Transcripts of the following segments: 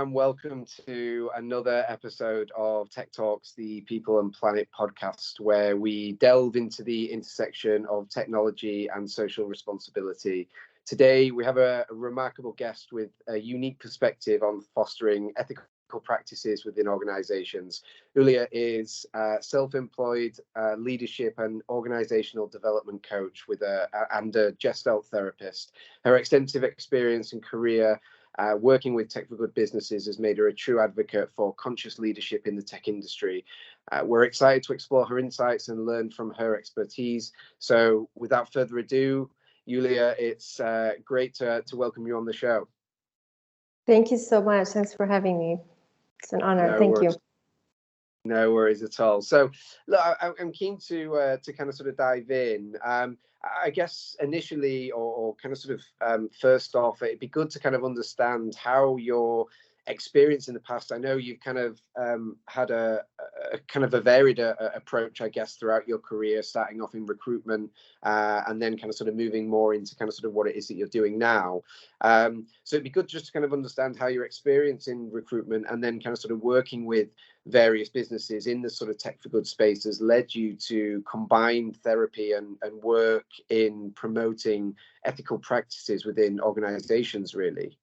and welcome to another episode of Tech Talks, the People and Planet podcast, where we delve into the intersection of technology and social responsibility. Today, we have a remarkable guest with a unique perspective on fostering ethical practices within organizations. Lulia is a self-employed leadership and organizational development coach and a Gestalt therapist. Her extensive experience and career working with tech for good businesses has made her a true advocate for conscious leadership in the tech industry. We're excited to explore her insights and learn from her expertise. So without further ado, Lulia, it's great to welcome you on the show. Thank you so much. Thanks for having me. It's an honor. Thank you. No worries at all. So, look, I'm keen to kind of sort of dive in. I guess initially, or kind of sort of first off, it'd be good to kind of understand how your experience in the past. I know you've kind of had a kind of a varied approach, I guess, throughout your career, starting off in recruitment and then kind of sort of moving more into kind of sort of what it is that you're doing now. So it'd be good just to kind of understand how your experience in recruitment and then kind of sort of working with various businesses in the sort of tech for good space has led you to combine therapy and work in promoting ethical practices within organizations, really.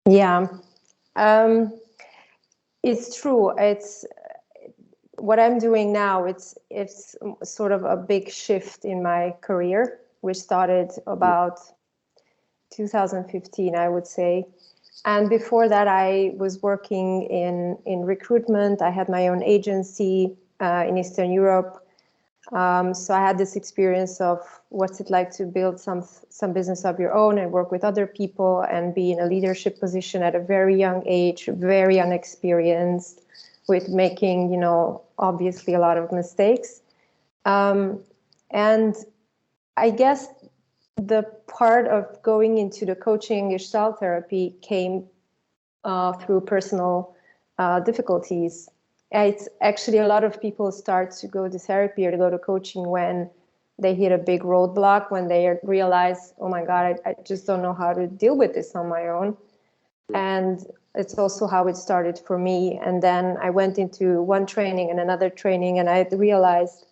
Yeah, it's true. It's what I'm doing now. It's sort of a big shift in my career, which started about 2015, I would say. And before that, I was working in recruitment. I had my own agency in Eastern Europe. So I had this experience of what's it like to build some business of your own and work with other people and be in a leadership position at a very young age, very unexperienced, with making, obviously a lot of mistakes. And I guess the part of going into the coaching Gestalt therapy came through personal difficulties. It's actually a lot of people start to go to therapy or to go to coaching when they hit a big roadblock, when they realize, oh my God, I just don't know how to deal with this on my own. And it's also how it started for me. And then I went into one training and another training, and I realized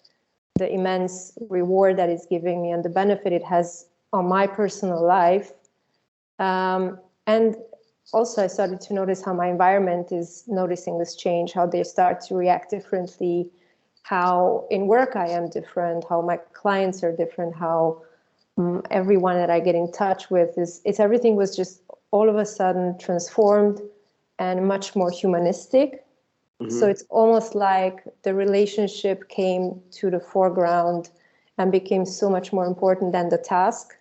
the immense reward that it's giving me and the benefit it has on my personal life. And also, I started to notice how my environment is noticing this change, how they start to react differently, how in work I am different, how my clients are different, how everyone that I get in touch with everything was just all of a sudden transformed and much more humanistic. Mm-hmm. So it's almost like the relationship came to the foreground and became so much more important than the task.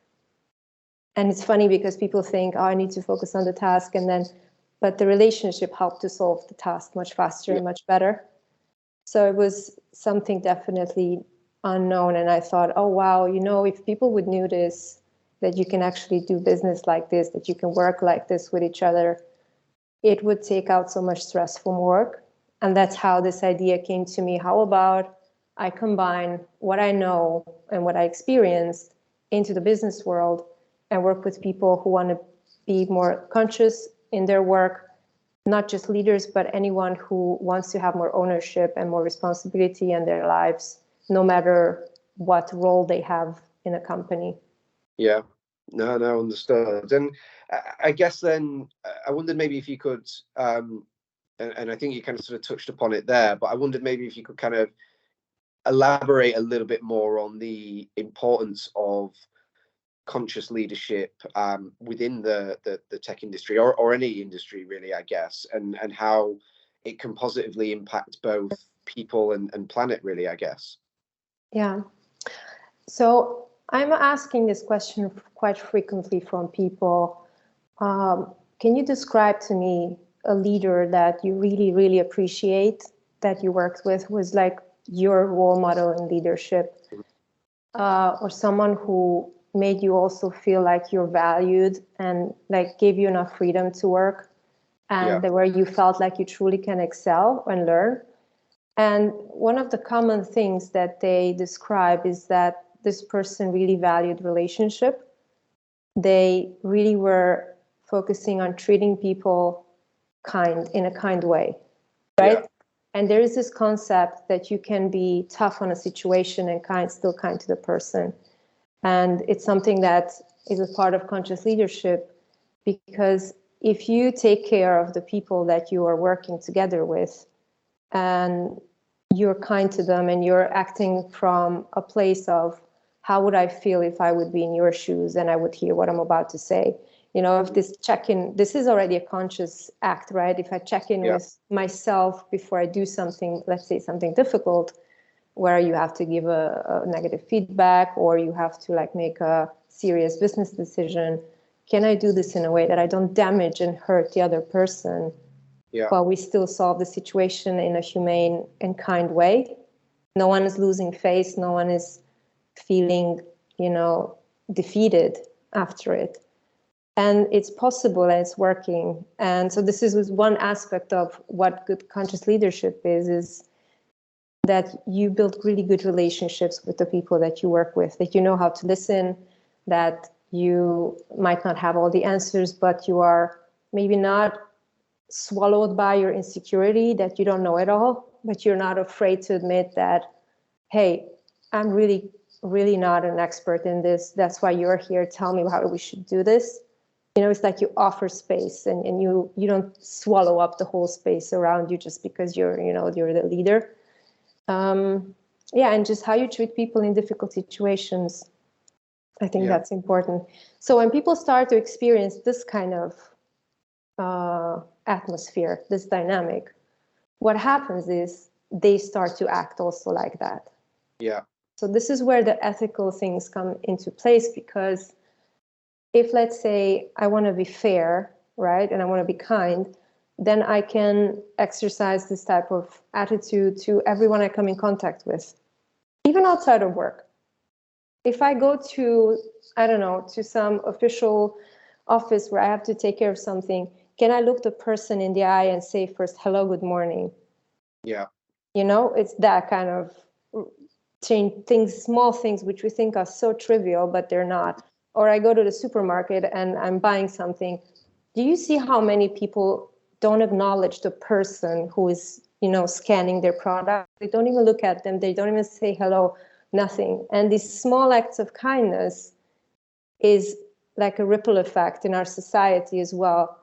And it's funny because people think, I need to focus on the task, but the relationship helped to solve the task much faster and much better. So it was something definitely unknown. And I thought, oh, wow, if people would knew this, that you can actually do business like this, that you can work like this with each other, it would take out so much stress from work. And that's how this idea came to me. How about I combine what I know and what I experienced into the business world and work with people who want to be more conscious in their work, not just leaders, but anyone who wants to have more ownership and more responsibility in their lives, no matter what role they have in a company. Yeah, no, understood. And I guess then I wondered maybe if you could, and I think you kind of sort of touched upon it there, but I wondered maybe if you could kind of elaborate a little bit more on the importance of conscious leadership within the tech industry or any industry really, I guess, and how it can positively impact both people and planet really, I guess. Yeah. So I'm asking this question quite frequently from people. Can you describe to me a leader that you really, really appreciate, that you worked with, who was like your role model in leadership, or someone who made you also feel like you're valued and like gave you enough freedom to work, and where you felt like you truly can excel and learn? And one of the common things that they describe is that this person really valued relationship. They really were focusing on treating people in a kind way, right? Yeah. And there is this concept that you can be tough on a situation and still kind to the person. And it's something that is a part of conscious leadership, because if you take care of the people that you are working together with and you're kind to them and you're acting from a place of how would I feel if I would be in your shoes and I would hear what I'm about to say. If this is already a conscious act, right? If I check in Yeah. with myself before I do something, let's say something difficult, where you have to give a negative feedback or you have to make a serious business decision, can I do this in a way that I don't damage and hurt the other person, Yeah. but we still solve the situation in a humane and kind way? No one is losing face. No one is feeling, defeated after it. And it's possible and it's working. And so this is one aspect of what good conscious leadership is that you build really good relationships with the people that you work with, that you know how to listen, that you might not have all the answers, but you are maybe not swallowed by your insecurity that you don't know it all, but you're not afraid to admit that, hey, I'm really, really not an expert in this. That's why you're here. Tell me how we should do this. It's like you offer space and you don't swallow up the whole space around you just because you're the leader. And just how you treat people in difficult situations. I think that's important. So when people start to experience this kind of atmosphere, this dynamic, what happens is they start to act also like that. Yeah. So this is where the ethical things come into place, because if, let's say, I want to be fair, right, and I want to be kind, then I can exercise this type of attitude to everyone I come in contact with, even outside of work. If I go to, I don't know, to some official office where I have to take care of something, can I look the person in the eye and say first, hello, good morning? Yeah. It's that kind of change things, small things which we think are so trivial, but they're not. Or I go to the supermarket and I'm buying something. Do you see how many people don't acknowledge the person who is, scanning their product? They don't even look at them. They don't even say hello, nothing. And these small acts of kindness is like a ripple effect in our society as well.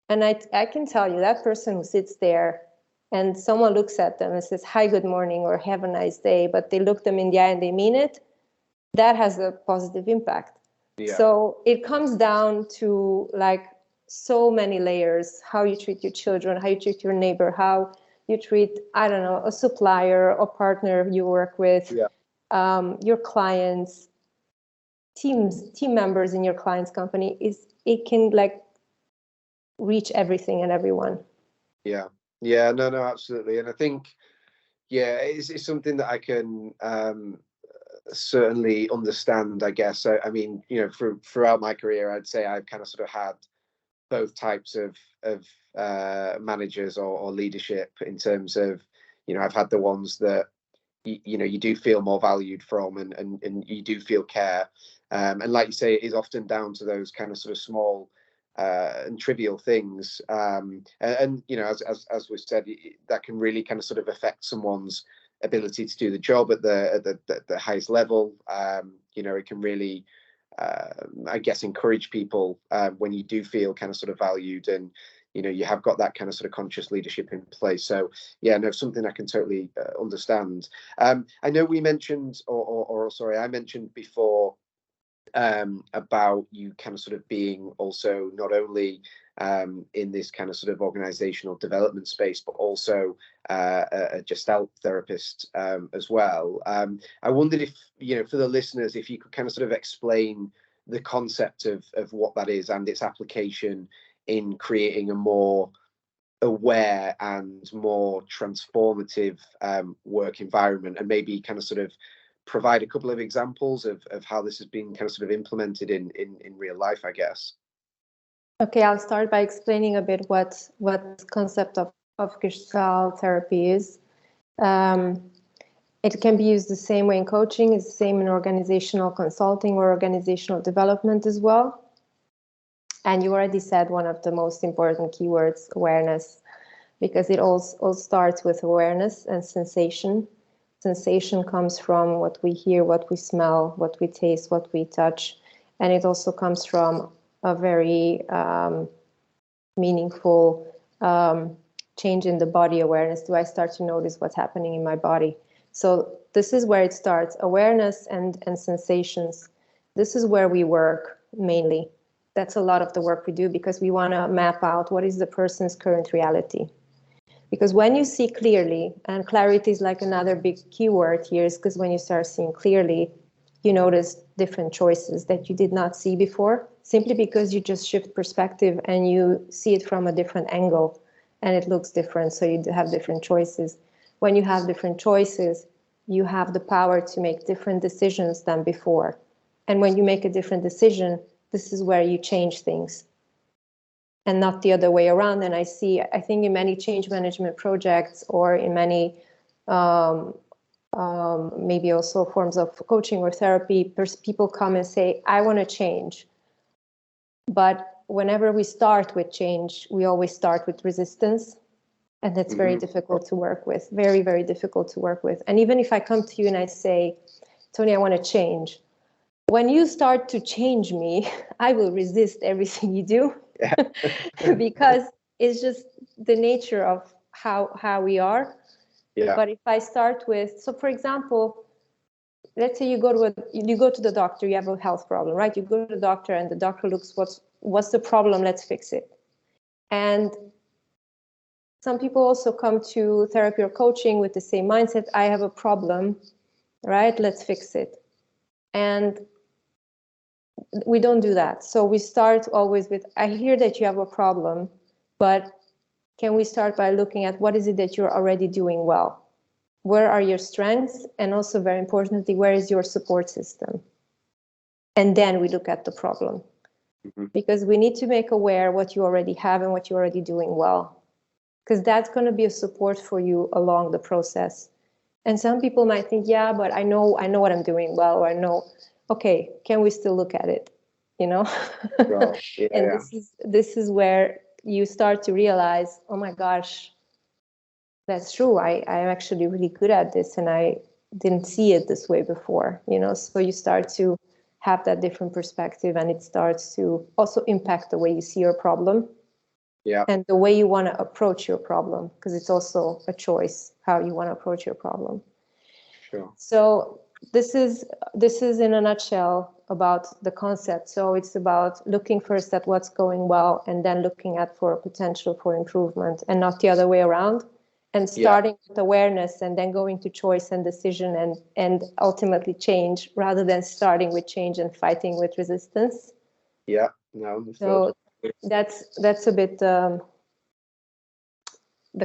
And I can tell you, that person who sits there and someone looks at them and says, hi, good morning, or have a nice day, but they look them in the eye and they mean it, that has a positive impact. Yeah. So it comes down to so many layers: how you treat your children, how you treat your neighbor, how you treat, I don't know, a supplier or partner you work with, your clients, team members in your client's company. It can reach everything and everyone. Yeah, no, absolutely. And I think, it's something that I can certainly understand, I guess. I mean, throughout my career, I'd say I've kind of sort of had both types of managers or leadership, in terms of, I've had the ones that, you do feel more valued from, and you do feel care. And like you say, it is often down to those kind of sort of small and trivial things. And as we've said, that can really kind of sort of affect someone's ability to do the job at the highest level. It can really, I guess, encourage people when you do feel kind of sort of valued, and you have got that kind of sort of conscious leadership in place. So something I can totally understand. I know we mentioned, or sorry, I mentioned before about you kind of sort of being also not only in this kind of sort of organizational development space, but also a Gestalt therapist as well. I wondered if, for the listeners, if you could kind of sort of explain the concept of what that is and its application in creating a more aware and more transformative work environment, and maybe kind of sort of provide a couple of examples of how this has been kind of sort of implemented in real life, I guess. Okay, I'll start by explaining a bit what concept of Gestalt therapy is. It can be used the same way in coaching. It's the same in organizational consulting or organizational development as well. And you already said one of the most important keywords, awareness, because it all starts with awareness and sensation. Sensation comes from what we hear, what we smell, what we taste, what we touch. And it also comes from a very meaningful change in the body awareness. Do I start to notice what's happening in my body? So this is where it starts, awareness and sensations. This is where we work mainly. That's a lot of the work we do, because we want to map out what is the person's current reality. Because when you see clearly, and clarity is like another big keyword here, is because when you start seeing clearly, you notice different choices that you did not see before, simply because you just shift perspective and you see it from a different angle and it looks different. So you have different choices. When you have different choices, you have the power to make different decisions than before. And when you make a different decision, this is where you change things and not the other way around. And I think in many change management projects or in many maybe also forms of coaching or therapy, people come and say, I want to change. But whenever we start with change, we always start with resistance. And that's very difficult to work with, very, very difficult to work with. And even if I come to you and I say, Tony, I want to change. When you start to change me, I will resist everything you do. Yeah. Because it's just the nature of how we are. Yeah. But if I start with, so for example, let's say you go to the doctor, you have a health problem, right? You go to the doctor and the doctor looks, what's the problem? Let's fix it. And some people also come to therapy or coaching with the same mindset. I have a problem, right? Let's fix it. And we don't do that. So we start always with, I hear that you have a problem, but can we start by looking at what is it that you're already doing well? Where are your strengths? And also, very importantly, where is your support system? And then we look at the problem. Because we need to make aware what you already have and what you're already doing well. Because that's going to be a support for you along the process. And some people might think, yeah, but I know what I'm doing well, or I know, okay, can we still look at it? You know? Right. Yeah, and this is where you start to realize, oh my gosh, that's true. I'm actually really good at this, and I didn't see it this way before, you know? So you start to have that different perspective, and it starts to also impact the way you see your problem. Yeah. And the way you want to approach your problem, because it's also a choice how you want to approach your problem. Sure. So this is in a nutshell about the concept. So it's about looking first at what's going well and then looking at for potential for improvement, and not the other way around. And starting with awareness and then going to choice and decision and ultimately change, rather than starting with change and fighting with resistance. Yeah. No. So that's a bit the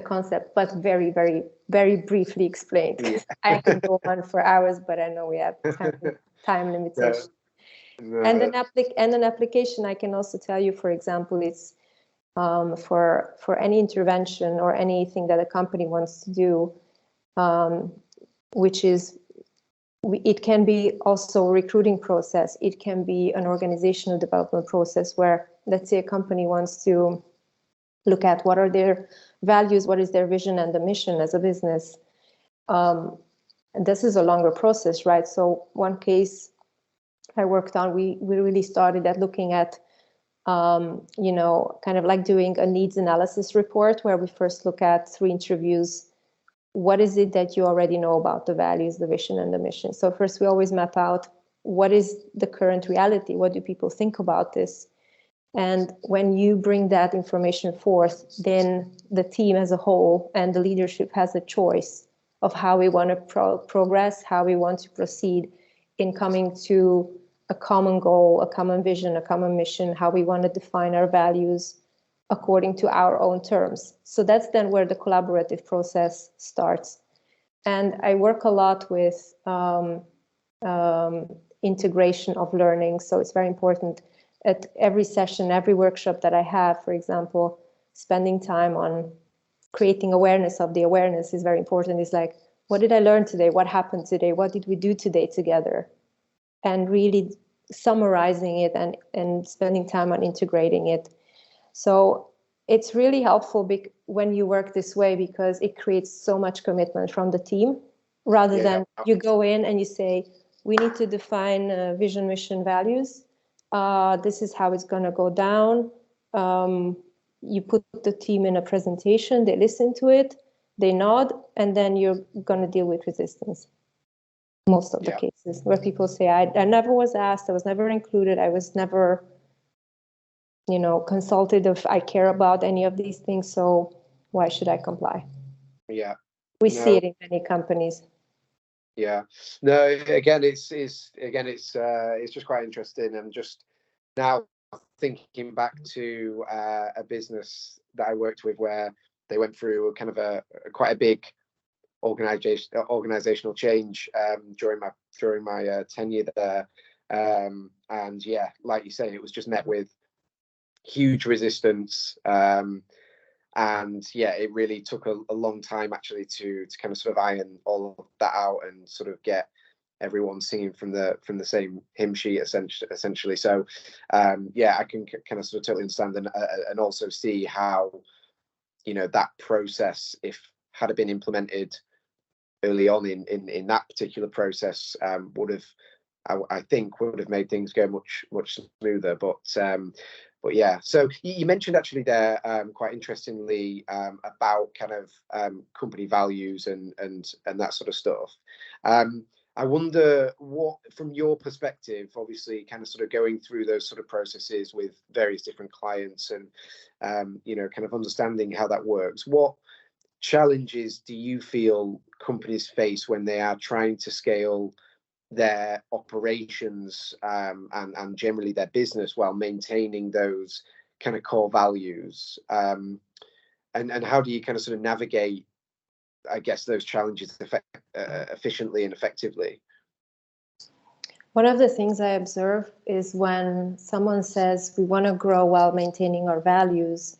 concept, but very, very, very briefly explained. Yeah. I could go on for hours, but I know we have time limitation. No. And an application, I can also tell you, for example, it's for any intervention or anything that a company wants to do, which is, it can be also a recruiting process. It can be an organizational development process where, let's say, a company wants to look at what are their values, what is their vision and the mission as a business. And this is a longer process, right? So one case I worked on, we really started at looking at, kind of like doing a needs analysis report, where we first look at through interviews, what is it that you already know about the values, the vision, and the mission. So first, we always map out what is the current reality, what do people think about this. And when you bring that information forth, then the team as a whole and the leadership has a choice of how we want to progress, how we want to proceed in coming to a common goal, a common vision, a common mission, how we want to define our values according to our own terms. So that's then where the collaborative process starts. And I work a lot with integration of learning. So it's very important at every session, every workshop that I have, for example, spending time on creating awareness of the awareness is very important. It's like, what did I learn today? What happened today? What did we do today together? And really summarizing it and spending time on integrating it. So it's really helpful when you work this way, because it creates so much commitment from the team, rather than you go in and you say, we need to define vision, mission, values. This is how it's going to go down. You put the team in a presentation, they listen to it, they nod, and then you're going to deal with resistance. Most of the cases where people say, I never was asked, I was never included, I was never, consulted if I care about any of these things, so why should I comply? Yeah. We see it in many companies. Yeah. No, again, it's just quite interesting. And just now thinking back to a business that I worked with where they went through kind of quite a big organizational change during my tenure there, and yeah, like you say, it was just met with huge resistance, and yeah, it really took a long time actually to kind of sort of iron all of that out and sort of get everyone singing from the same hymn sheet essentially. So yeah, I can kind of sort of totally understand and also see how that process, if had it been implemented early on in that particular process, would have, I think, would have made things go much smoother. But yeah, so you mentioned actually there quite interestingly about kind of company values and that sort of stuff. I wonder what, from your perspective, obviously kind of sort of going through those sort of processes with various different clients and kind of understanding how that works, what challenges do you feel companies face when they are trying to scale their operations and generally their business while maintaining those kind of core values, and how do you kind of sort of navigate, I guess, those challenges efficiently and effectively? One of the things I observe is when someone says we want to grow while maintaining our values,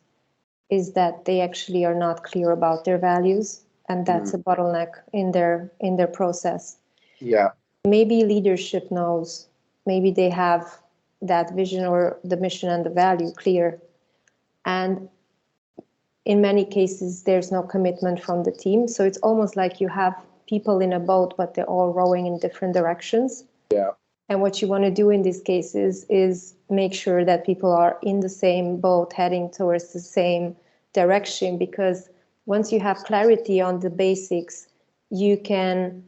is that they actually are not clear about their values, and that's a bottleneck in their process. Yeah. Maybe leadership knows, maybe they have that vision or the mission and the value clear, and in many cases there's no commitment from the team, so it's almost like you have people in a boat but they're all rowing in different directions. Yeah. And what you want to do in these cases is make sure that people are in the same boat heading towards the same direction, because once you have clarity on the basics, you can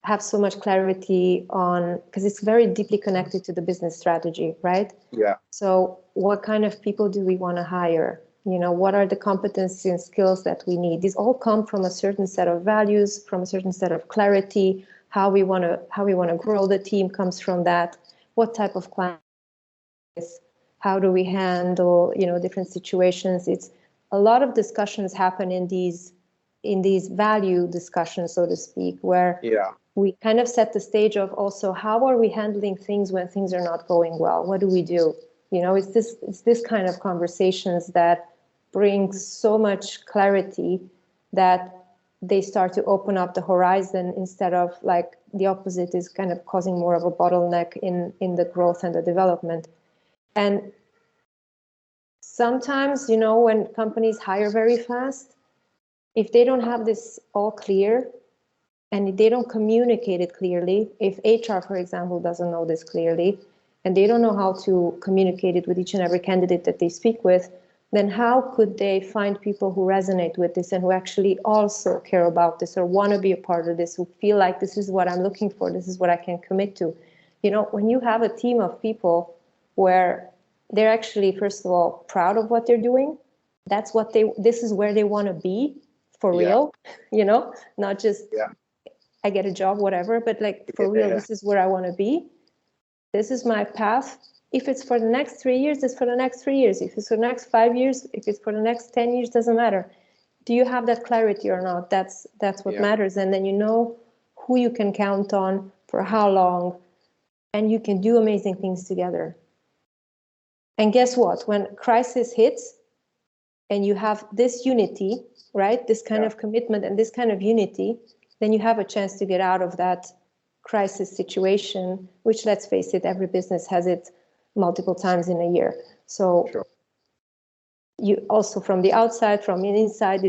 have so much clarity on, because it's very deeply connected to the business strategy, right? Yeah. So what kind of people do we want to hire? What are the competencies and skills that we need? These all come from a certain set of values, from a certain set of clarity. How we want to grow the team comes from that. What type of clients? How do we handle different situations? It's a lot of discussions happen in these value discussions, so to speak, where we kind of set the stage of also how are we handling things when things are not going well? What do we do? It's this kind of conversations that brings so much clarity that they start to open up the horizon, instead of like the opposite is kind of causing more of a bottleneck in the growth and the development. And sometimes, when companies hire very fast, if they don't have this all clear and they don't communicate it clearly, if HR, for example, doesn't know this clearly, and they don't know how to communicate it with each and every candidate that they speak with, then how could they find people who resonate with this and who actually also care about this or want to be a part of this, who feel like this is what I'm looking for, this is what I can commit to? When you have a team of people where they're actually, first of all, proud of what they're doing, this is where they want to be for real, not just I get a job, whatever, but like for real, this is where I want to be. This is my path. If it's for the next 3 years, it's for the next 3 years. If it's for the next 5 years, if it's for the next 10 years, doesn't matter. Do you have that clarity or not? That's what matters. And then you know who you can count on for how long, and you can do amazing things together. And guess what? When crisis hits and you have this unity, right? This kind of commitment and this kind of unity, then you have a chance to get out of that crisis situation, which, let's face it, every business has it multiple times in a year. So Sure. you also, from the outside, from the inside,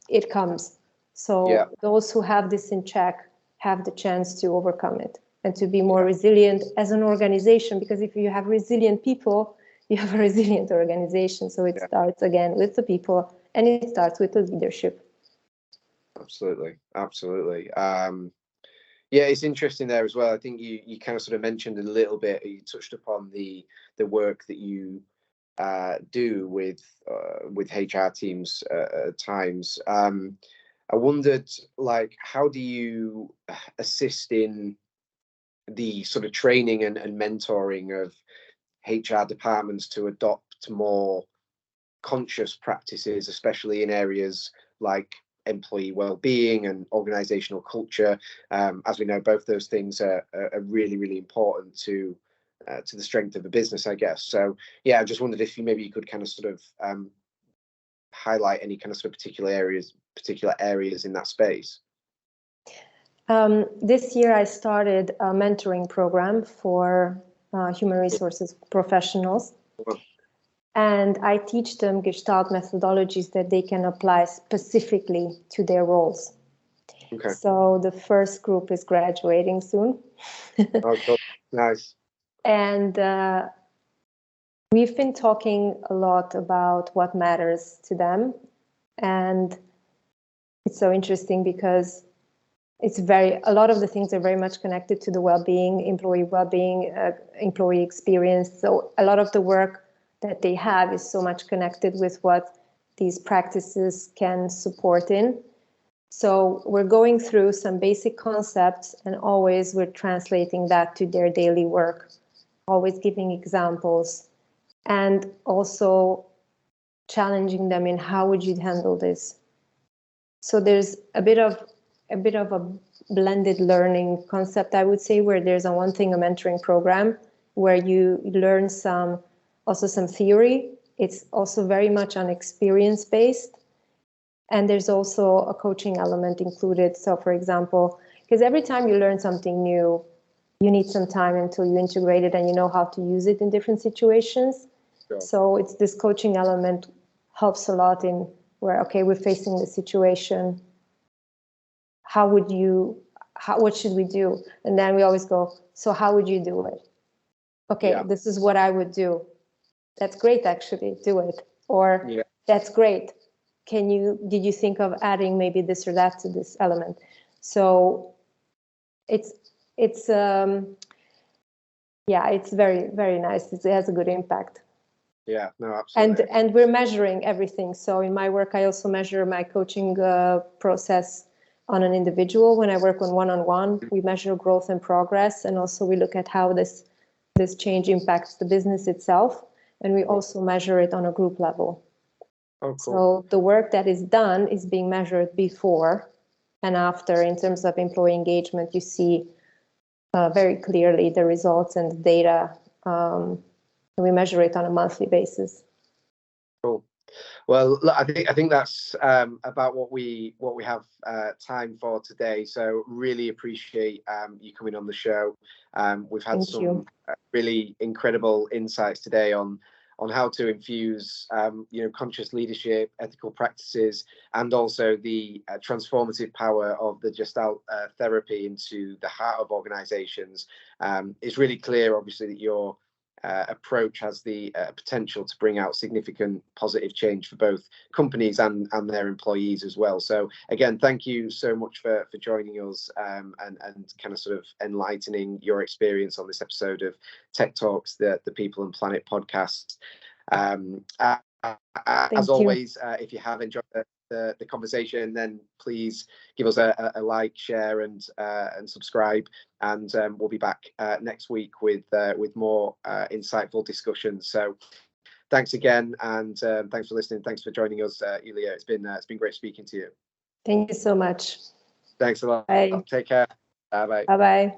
it comes. So those who have this in check have the chance to overcome it and to be more resilient as an organization, because if you have resilient people, you have a resilient organization. So it starts again with the people, and it starts with the leadership. Absolutely. Yeah, it's interesting there as well. I think you kind of sort of mentioned a little bit, you touched upon the work that you do with HR teams at times. I wondered, like, how do you assist in the sort of training and mentoring of HR departments to adopt more conscious practices, especially in areas like employee well-being and organizational culture? As we know, both those things are really, really important to the strength of a business, I guess. So yeah, I just wondered if you could kind of sort of highlight any kind of sort of particular areas in that space. This year I started a mentoring program for human resources professionals. And I teach them Gestalt methodologies that they can apply specifically to their roles. Okay. So the first group is graduating soon. Oh, cool. Nice. And we've been talking a lot about what matters to them. And it's so interesting because a lot of the things are very much connected to the well-being, employee experience. So a lot of the work that they have is so much connected with what these practices can support in. So we're going through some basic concepts, and always we're translating that to their daily work, always giving examples, and also challenging them in how would you handle this. So there's a bit of a blended learning concept, I would say, where there's on one thing a mentoring program where you learn some theory. It's also very much on experience based. And there's also a coaching element included. So for example, because every time you learn something new, you need some time until you integrate it and you know how to use it in different situations. Sure. So it's this coaching element helps a lot in where, okay, we're facing the situation. What should we do? And then we always go, so how would you do it? Okay, this is what I would do. That's great, actually, do it. Or that's great. Did you think of adding maybe this or that to this element? So it's very, very nice. It has a good impact. Yeah, no, absolutely. And we're measuring everything. So in my work, I also measure my coaching process on an individual. When I work on one-on-one, we measure growth and progress, and also we look at how this change impacts the business itself, and we also measure it on a group level. Oh, cool. So the work that is done is being measured before and after. In terms of employee engagement, you see very clearly the results and the data. We measure it on a monthly basis. Cool. Well, look, I think that's about what we have time for today. So really appreciate you coming on the show. We've had some really incredible insights today on how to infuse conscious leadership, ethical practices, and also the transformative power of the Gestalt therapy into the heart of organizations. It's really clear, obviously, that your approach has the potential to bring out significant positive change for both companies and their employees as well. So again, thank you so much for joining us and kind of sort of enlightening your experience on this episode of Tech Talks, the People and Planet podcast. As always, if you have enjoyed the conversation, then please give us a like, share, and subscribe. And we'll be back next week with more insightful discussions. So thanks again, and thanks for listening. Thanks for joining us, Lulia. It's been great speaking to you. Thank you so much. Thanks a lot. Bye. Take care. Bye bye. Bye bye.